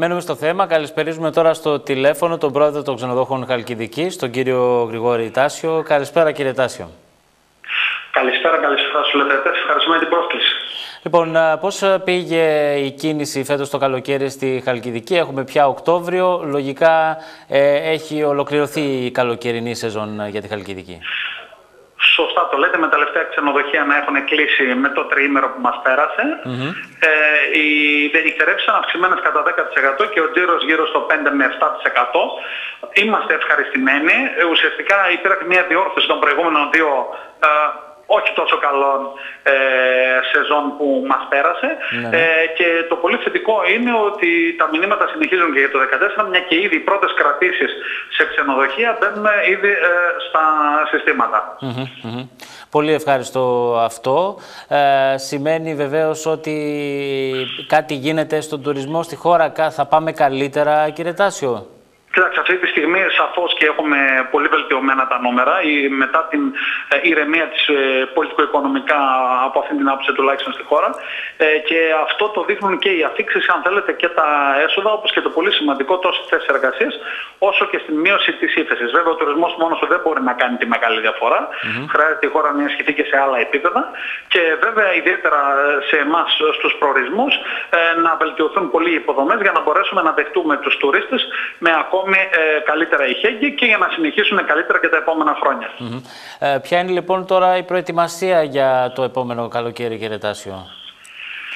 Μένουμε στο θέμα. Καλησπερίζουμε τώρα στο τηλέφωνο τον πρόεδρο των ξενοδόχων Χαλκιδικής, τον κύριο Γρηγόρη Τάσιο. Καλησπέρα, κύριε Τάσιο. Καλησπέρα στους τηλεθεατές. Ευχαριστούμε για την πρόσκληση. Λοιπόν, πώς πήγε η κίνηση φέτος το καλοκαίρι στη Χαλκιδική? Έχουμε πια Οκτώβριο. Λογικά έχει ολοκληρωθεί η καλοκαιρινή σεζόν για τη Χαλκιδική. Σωστά το λέτε, με τα τελευταία ξενοδοχεία να έχουν κλείσει με το τριήμερο που μας πέρασε. Οι νυχτερεύσεις αυξημένες κατά 10% και ο τζίρος γύρω στο 5 με 7%. Είμαστε ευχαριστημένοι. Ουσιαστικά υπήρχε μια διόρθωση των προηγούμενων δύο όχι τόσο καλών σεζόν που μας πέρασε. Και το πολύ θετικό είναι ότι τα μηνύματα συνεχίζουν και για το 2014, μια και ήδη οι πρώτες κρατήσεις σε ξενοδοχεία μπαίνουν ήδη στα συστήματα. Πολύ ευχαριστώ αυτό. Σημαίνει βεβαίως ότι κάτι γίνεται στον τουρισμό στη χώρα. Θα πάμε καλύτερα, κύριε Τάσιο? Κοιτάξτε, αυτή τη στιγμή σαφώς και έχουμε πολύ βελτιωμένα τα νούμερα μετά την ηρεμία της πολιτικο-οικονομικά, από αυτήν την άποψη τουλάχιστον στη χώρα, και αυτό το δείχνουν και οι αφίξεις, αν θέλετε, και τα έσοδα, όπως και το πολύ σημαντικό τόσο στις θέσεις εργασίας όσο και στην μείωση της ύφεσης. Βέβαια, ο τουρισμός μόνος του δεν μπορεί να κάνει τη μεγάλη διαφορά. Χρειάζεται η χώρα να ενισχυθεί και σε άλλα επίπεδα και βέβαια ιδιαίτερα σε εμάς στους προορισμούς να βελτιωθούν πολύ οι υποδομές για να μπορέσουμε να δεχτούμε τους τουρίστες με ακόμη καλύτερα ηχέγγυα και για να συνεχίσουν καλύτερα και τα επόμενα χρόνια. Ποια είναι λοιπόν τώρα η προετοιμασία για το επόμενο καλοκαίρι, κύριε Τάσιο?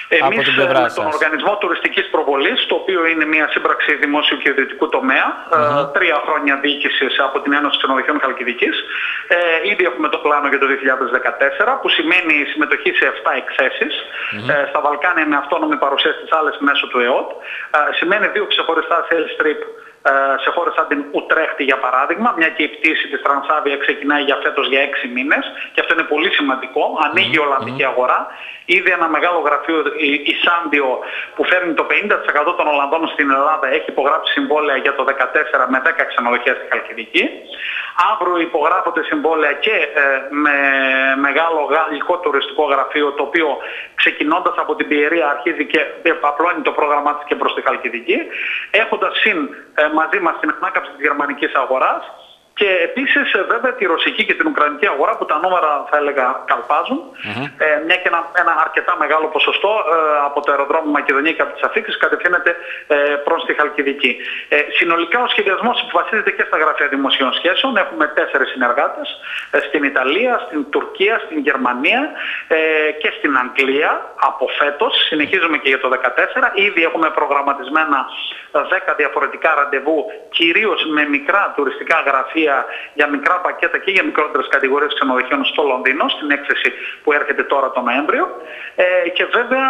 Εμείς με τον Οργανισμό Τουριστικής Προβολής, το οποίο είναι μια σύμπραξη δημόσιου και ιδιωτικού τομέα, 3 χρόνια διοίκησης από την Ένωση Ξενοδοχείων Χαλκιδικής, ήδη έχουμε το πλάνο για το 2014, που σημαίνει συμμετοχή σε 7 εκθέσεις, στα Βαλκάνια με αυτόνομη παρουσία στις άλλες μέσω του ΕΟΤ, σημαίνει 2 ξεχωριστά sales trip σε χώρες σαν την Ουτρέχτη, για παράδειγμα, μια και η πτήση της Τρανσάβια ξεκινάει για φέτος για 6 μήνες και αυτό είναι πολύ σημαντικό. Ανοίγει η Ολλανδική αγορά. Ήδη ένα μεγάλο γραφείο, η Σάντιο, που φέρνει το 50% των Ολλανδών στην Ελλάδα, έχει υπογράψει συμβόλαια για το 2014 με 10 ξενοδοχεία στη Χαλκιδική. Αύριο υπογράφονται συμβόλαια και με μεγάλο γαλλικό τουριστικό γραφείο, το οποίο ξεκινώντας από την Πιερία αρχίζει και απλώνει το πρόγραμμά της και προς τη Χαλκιδική, έχοντας μαζί μας την ανάκαμψη της γερμανικής αγοράς και επίσης βέβαια τη ρωσική και την ουκρανική αγορά, που τα νούμερα θα έλεγα καλπάζουν, μια και ένα αρκετά μεγάλο ποσοστό από το αεροδρόμιο Μακεδονία και από τις αφίξεις κατευθύνεται προς τη Χαλκιδική. Συνολικά ο σχεδιασμός βασίζεται και στα γραφεία δημοσίων σχέσεων. Έχουμε 4 συνεργάτες στην Ιταλία, στην Τουρκία, στην Γερμανία και στην Αγγλία από φέτος. Συνεχίζουμε και για το 2014. Ήδη έχουμε προγραμματισμένα 10 διαφορετικά ραντεβού, κυρίως με μικρά τουριστικά γραφεία για μικρά πακέτα και για μικρότερες κατηγορίες ξενοδοχείων στο Λονδίνο, στην έκθεση που έρχεται τώρα το Νοέμβριο. Και βέβαια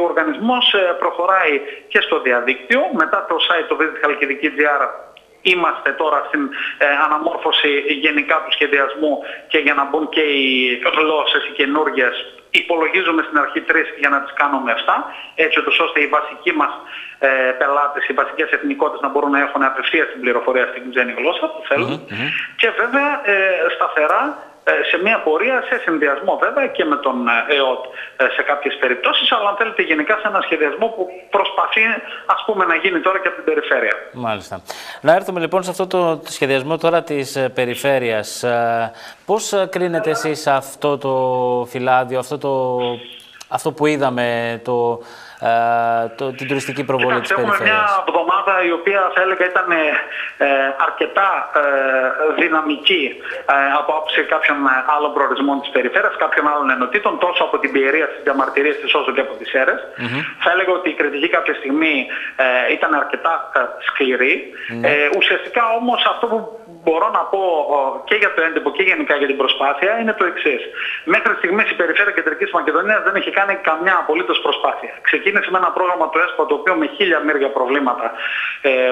ο οργανισμός προχωράει και στο διαδίκτυο. Μετά το site το visithalkidiki.gr είμαστε τώρα στην αναμόρφωση γενικά του σχεδιασμού και για να μπουν και οι γλώσσες οι καινούργιες. Υπολογίζουμε στην αρχή 3 για να τις κάνουμε 7, έτσι ώστε οι βασικοί μας πελάτες, οι βασικές εθνικότητες να μπορούν να έχουν απευθείας την πληροφορία στην ξένη γλώσσα που θέλουν. Και βέβαια σταθερά σε μια πορεία, σε συνδυασμό βέβαια και με τον ΕΟΤ σε κάποιες περιπτώσεις, αλλά αν θέλετε γενικά σε ένα σχεδιασμό που προσπαθεί ας πούμε να γίνει τώρα και από την περιφέρεια. Μάλιστα. Να έρθουμε λοιπόν σε αυτό το σχεδιασμό τώρα της περιφέρειας. Πώς κρίνετε εσείς αυτό το φυλάδιο, αυτό που είδαμε, την τουριστική προβολή της περιφέρειας? Έχουμε μια εβδομάδα η οποία θα έλεγα ήταν αρκετά δυναμική από άποψη κάποιων άλλων προορισμών της περιφέρειας, κάποιων άλλων ενωτήτων, τόσο από την Πιερία στις διαμαρτυρίες της όσο και από τις Σέρρες. Θα έλεγα ότι η κριτική κάποια στιγμή ήταν αρκετά σκληρή. Ουσιαστικά όμως αυτό που μπορώ να πω και για το έντυπο και γενικά για την προσπάθεια είναι το εξής. Μέχρι στιγμής η Περιφέρεια Κεντρικής Μακεδονίας δεν έχει κάνει καμιά απολύτως προσπάθεια. Ξεκίνησε με ένα πρόγραμμα του ΕΣΠΑ το οποίο με 1000 μύρια προβλήματα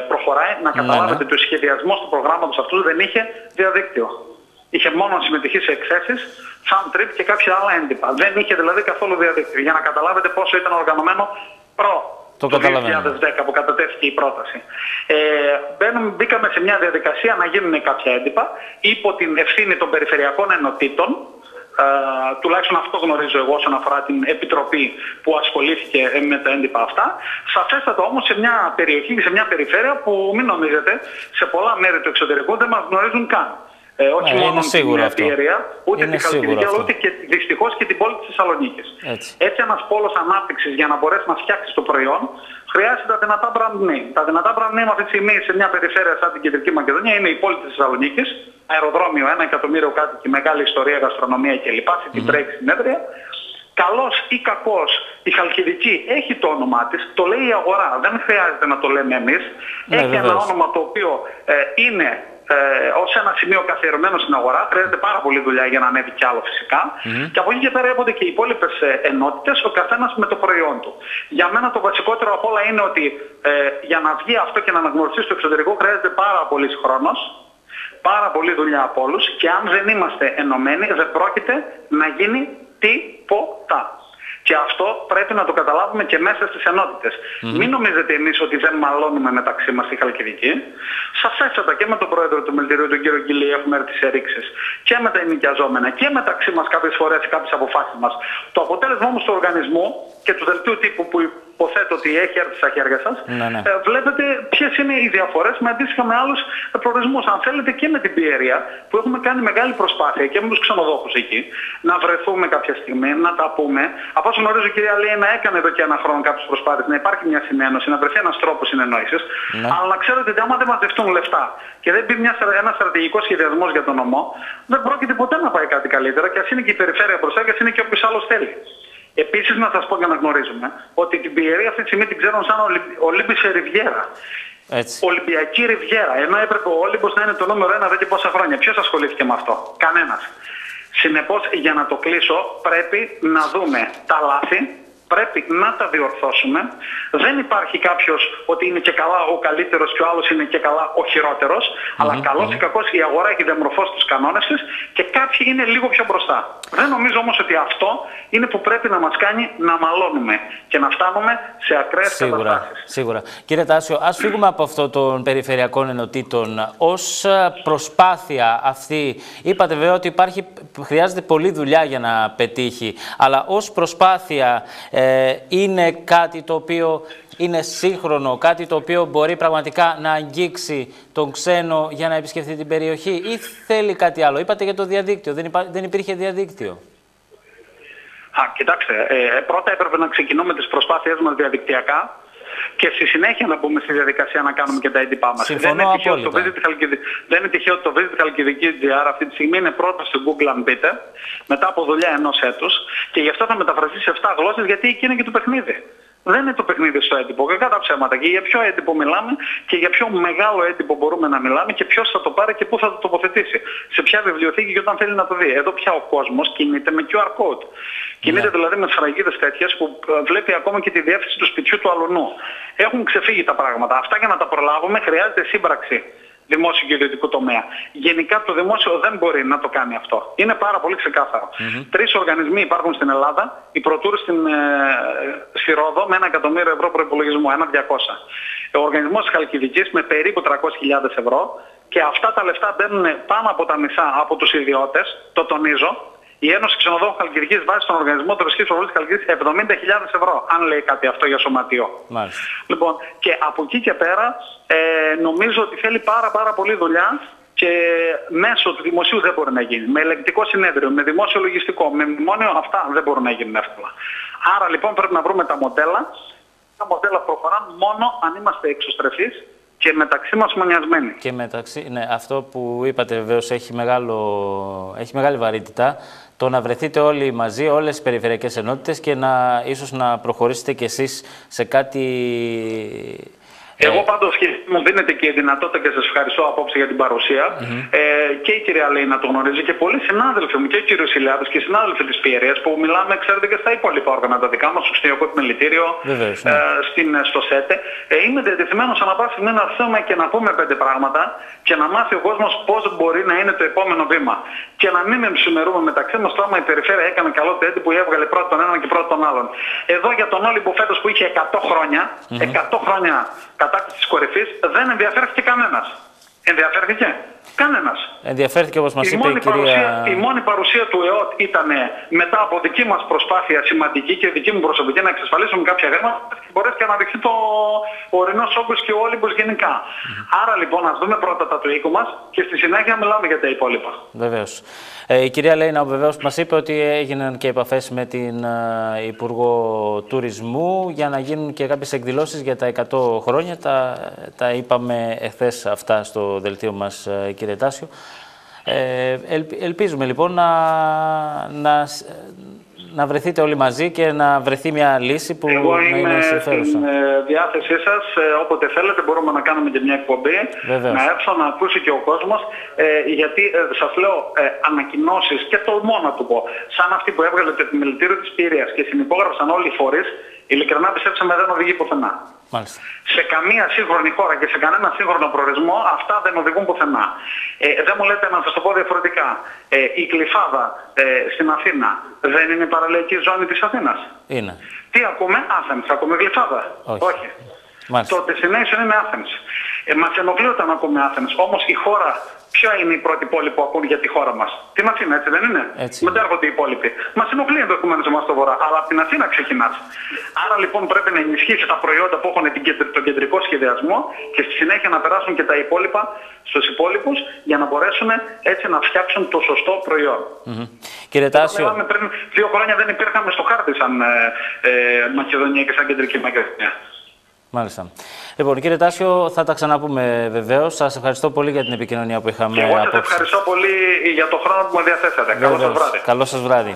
προχωράει. Να καταλάβετε ότι ο σχεδιασμός του προγράμματος αυτού δεν είχε διαδίκτυο. Είχε μόνο συμμετοχή σε εκθέσεις, fan trip και κάποια άλλα έντυπα. Δεν είχε δηλαδή καθόλου διαδίκτυο. Για να καταλάβετε πόσο ήταν οργανωμένο το 2010 που κατατέθηκε η πρόταση. Μπήκαμε σε μια διαδικασία να γίνουν κάποια έντυπα υπό την ευθύνη των περιφερειακών ενωτήτων, Τουλάχιστον αυτό γνωρίζω εγώ όσον αφορά την επιτροπή που ασχολήθηκε με τα έντυπα αυτά. Σαφέστατα όμως σε μια περιοχή και σε μια περιφέρεια που, μην νομίζετε, σε πολλά μέρη του εξωτερικού δεν μας γνωρίζουν καν. Όχι μόνο την Ευτιερία, ούτε τη Χαλκιδική, αλλά ούτε και δυστυχώς και την πόλη της Θεσσαλονίκης. Έτσι ένας πόλος ανάπτυξης για να μπορέσει να φτιάξει το προϊόν χρειάζεται τα δυνατά brand name. Τα δυνατά brand name αυτή τη στιγμή σε μια περιφέρεια σαν την Κεντρική Μακεδονία είναι η πόλη της Θεσσαλονίκης, αεροδρόμιο, 1 εκατομμύριο κάτοικοι, μεγάλη ιστορία, γαστρονομία κλπ. City break συνέδρια. Καλός ή κακός, η Χαλκιδική έχει το όνομά της, το λέει η αγορά, δεν χρειάζεται να το λέμε εμείς. Έχει ένα όνομα το οποίο είναι ως ένα σημείο καθιερωμένο στην αγορά. Χρειάζεται πάρα πολλή δουλειά για να ανέβει κι άλλο φυσικά. Και από εκεί και πέρα έρχονται και οι υπόλοιπες ενότητες, ο καθένας με το προϊόν του. Για μένα το βασικότερο απ' όλα είναι ότι για να βγει αυτό και να αναγνωριστεί στο εξωτερικό χρειάζεται πάρα πολύς χρόνος, πάρα πολλή δουλειά από όλους, και αν δεν είμαστε ενωμένοι δεν πρόκειται να γίνει τίποτα. Και αυτό πρέπει να το καταλάβουμε και μέσα στις ενότητες. Μην νομίζετε εμείς ότι δεν μαλώνουμε μεταξύ μας στη Χαλκιδική. Σαφέστατα και με τον πρόεδρο του Μελτηρίου, τον κύριο Γκυλή, έχουμε έρθει σε ρήξεις και με τα ενοικιαζόμενα και μεταξύ μας κάποιες φορές κάποιες αποφάσεις μας. Το αποτέλεσμα όμως του οργανισμού και του δελτίου τύπου που υποθέτω ότι έχει έρθει στα χέρια σας, βλέπετε ποιες είναι οι διαφορές με αντίστοιχα με άλλους προορισμούς. Αν θέλετε και με την Πιέρια, που έχουμε κάνει μεγάλη προσπάθεια και με τους ξενοδόχους εκεί, να βρεθούμε κάποια στιγμή, να τα πούμε. Από όσο γνωρίζω, η κυρία Λίνα έκανε εδώ και ένα χρόνο κάποιες προσπάθειες να υπάρχει μια συνένωση, να βρεθεί ένας τρόπος συνεννόησης. Αλλά να ξέρετε ότι άμα δεν μαζευτούν λεφτά και δεν μπει ένας στρατηγικός σχεδιασμός για τον νομό, δεν πρόκειται ποτέ να πάει κάτι καλύτερα, και ας είναι και η περιφέρεια μπροστά και ας είναι και όποιος άλλος θέλει. Επίσης, να σας πω και να γνωρίζουμε ότι την Πιερία αυτή τη στιγμή την ξέρουν σαν Ολύμπησε Ριβιέρα. Ολυμπιακή Ριβιέρα. Ενώ έπρεπε ο Όλυμπος να είναι το νούμερο 1 εδώ και πόσα χρόνια. Ποιος ασχολήθηκε με αυτό? Κανένας. Συνεπώς, για να το κλείσω, πρέπει να δούμε τα λάθη, πρέπει να τα διορθώσουμε. Δεν υπάρχει κάποιος ότι είναι και καλά ο καλύτερος και ο άλλος είναι και καλά ο χειρότερος. Αλλά καλώς ή κακώς η αγορά έχει διαμορφώσει τους κανόνες της και κάποιοι είναι λίγο πιο μπροστά. Δεν νομίζω όμως ότι αυτό είναι που πρέπει να μας κάνει να μαλώνουμε και να φτάνουμε σε ακραίες καταστάσεις. Σίγουρα. Κύριε Τάσιο, ας φύγουμε από αυτό των περιφερειακών ενωτήτων. Ως προσπάθεια αυτή, είπατε βέβαια ότι χρειάζεται πολλή δουλειά για να πετύχει, αλλά ως προσπάθεια είναι κάτι το οποίο είναι σύγχρονο, κάτι το οποίο μπορεί πραγματικά να αγγίξει τον ξένο για να επισκεφθεί την περιοχή, ή θέλει κάτι άλλο? Είπατε για το διαδίκτυο, δεν υπήρχε διαδίκτυο. Κοιτάξτε, πρώτα έπρεπε να ξεκινούμε τις προσπάθειές μας διαδικτυακά και στη συνέχεια να μπούμε στη διαδικασία να κάνουμε και τα έντυπά μας. Δεν είναι τυχαίο ότι το Visit Halkidiki.gr αυτή τη στιγμή είναι πρώτο στο Google, αν πείτε, μετά από δουλειά ενός έτους, και γι' αυτό θα μεταφραστεί σε 7 γλώσσες, γιατί εκεί είναι και το παιχνίδι. Δεν είναι το παιχνίδι στο έντυπο, κακά τα ψέματα. Και για ποιο έντυπο μιλάμε και για ποιο μεγάλο έντυπο μπορούμε να μιλάμε και ποιος θα το πάρει και πού θα το τοποθετήσει. Σε ποια βιβλιοθήκη και όταν θέλει να το δει. Εδώ πια ο κόσμος κινείται με QR code. Κινείται δηλαδή με σφραγίδες τέτοιες που βλέπει ακόμα και τη διεύθυνση του σπιτιού του αλουνού. Έχουν ξεφύγει τα πράγματα. Αυτά για να τα προλάβουμε χρειάζεται σύμπραξη δημόσιο και ιδιωτικού τομέα. Γενικά το δημόσιο δεν μπορεί να το κάνει αυτό. Είναι πάρα πολύ ξεκάθαρο. 3 οργανισμοί υπάρχουν στην Ελλάδα. Η Προτούρ στη Ρόδο με 1 εκατομμύριο ευρώ προϋπολογισμό, 1.200. Ο οργανισμός της Χαλκιδικής με περίπου 300.000 ευρώ, και αυτά τα λεφτά μπαίνουν πάνω από τα μισά από τους ιδιώτες, το τονίζω. Η Ένωση Ξενοδόχων Χαλκιδικής βάζει στον οργανισμό τουριστικής προβολής Χαλκιδικής 70.000 ευρώ, αν λέει κάτι αυτό για σωματείο. Μάλιστα. Λοιπόν, και από εκεί και πέρα νομίζω ότι θέλει πάρα πολύ δουλειά, και μέσω του δημοσίου δεν μπορεί να γίνει. Με ελεγκτικό συνέδριο, με δημόσιο λογιστικό, με μνημόνιο, αυτά δεν μπορούν να γίνουν εύκολα. Άρα λοιπόν πρέπει να βρούμε τα μοντέλα. Τα μοντέλα προχωράνε μόνο αν είμαστε εξωστρεφείς και μεταξύ μας μονιασμένοι. Και μεταξύ, ναι, αυτό που είπατε βεβαίως έχει μεγάλη βαρύτητα. Το να βρεθείτε όλοι μαζί, όλες οι περιφερειακές ενότητες, και ίσως να προχωρήσετε κι εσείς σε κάτι... Εγώ πάντως μου δίνετε και η δυνατότητα, και σας ευχαριστώ απόψε για την παρουσία. Και η κυρία Λέινα το γνωρίζει και πολλοί συνάδελφοι μου, και ο κύριος Ηλιάδης και οι συνάδελφοι της Πιερίας, που μιλάμε, ξέρετε, και στα υπόλοιπα όργανα τα δικά μας, στο Κτηνιακό Επιμελητήριο, στο ΣΕΤΕ. Είμαι διατεθειμένος ανά πάση στιγμή να έρθουμε και να πούμε 5 πράγματα και να μάθει ο κόσμος πώς μπορεί να είναι το επόμενο βήμα. Και να μην εμψημερούμε μεταξύ μας το άμα η περιφέρεια έκανε καλό το έντυπο ή έβγαλε πρώτο τον έναν και πρώτο τον άλλον. Εδώ για τον Όλυμπο φέτος που είχε 100 χρόνια, 100 χρόνια κατάκτηση της κορυφής, δεν ενδιαφέρθηκε κανένας. Ενδιαφέρθηκε? Κανένας. Ενδιαφέρθηκε, όπως μας είπε η κυρία... Η μόνη παρουσία του ΕΟΤ ήταν μετά από δική μας προσπάθεια σημαντική και δική μου προσωπική να εξασφαλίσουμε κάποια χρήματα και μπορέσει και να αναδειχθεί ο ορεινός όγκος και ο Όλυμπος γενικά. Άρα λοιπόν ας δούμε πρώτα τα του οίκου μας και στη συνέχεια μιλάμε για τα υπόλοιπα. Βεβαίως. Η κυρία Λέινα βεβαίως μας είπε ότι έγιναν και επαφές με την Υπουργό Τουρισμού για να γίνουν και κάποιες εκδηλώσεις για τα 100 χρόνια. Τα είπαμε εχθές αυτά στο δελτίο μας, κύριε Τάσιο. Ελπίζουμε λοιπόν να βρεθείτε όλοι μαζί και να βρεθεί μια λύση που εγώ να είναι συμφέρουσα. Στην διάθεσή σας, όποτε θέλετε μπορούμε να κάνουμε και μια εκπομπή. Βεβαίως. Να έρθω να ακούσει και ο κόσμος, γιατί σας λέω ανακοινώσεις και τολμώ να του πω, σαν αυτή που έβγαλε το επιμελητήριο της Πειραιάς και συνυπόγραψαν όλοι οι φορείς, ειλικρινά πιστέψαμε δεν οδηγεί πουθενά. Μάλιστα. Σε καμία σύγχρονη χώρα και σε κανένα σύγχρονο προορισμό αυτά δεν οδηγούν πουθενά. Δεν μου λέτε να σας το πω διαφορετικά. Η Γλυφάδα στην Αθήνα δεν είναι η παραλιακή ζώνη της Αθήνας? Είναι. Τι ακούμε? Athens. Ακούμε Γλυφάδα? Όχι. Το destination είναι Athens. Μας ενοχλεί όταν ακούμε Athens. Όμως η χώρα, ποια είναι η πρώτη πόλη που ακούν για τη χώρα μας? Την Αθήνα, έτσι δεν είναι? Έτσι. Μετά έρχονται οι υπόλοιποι. Μας ενοχλεί ενδεχομένως εμάς στο βορρά, αλλά από την Αθήνα ξεκινάς. Άρα λοιπόν πρέπει να ενισχύσει τα προϊόντα που έχουν τον κεντρικό σχεδιασμό και στη συνέχεια να περάσουν και τα υπόλοιπα στους υπόλοιπους για να μπορέσουν έτσι να φτιάξουν το σωστό προϊόν. Κύριε Τάσιο. Πριν 2 χρόνια δεν υπήρχαμε στο χάρτη σαν Μακεδονία και σαν κεντρική Μακεδονία. Μάλιστα. Λοιπόν, κύριε Τάσιο, θα τα ξαναπούμε βεβαίως. Σας ευχαριστώ πολύ για την επικοινωνία που είχαμε. Και εγώ σας ευχαριστώ πολύ για το χρόνο που μου διαθέσατε. Καλό σας βράδυ. Καλό σας βράδυ.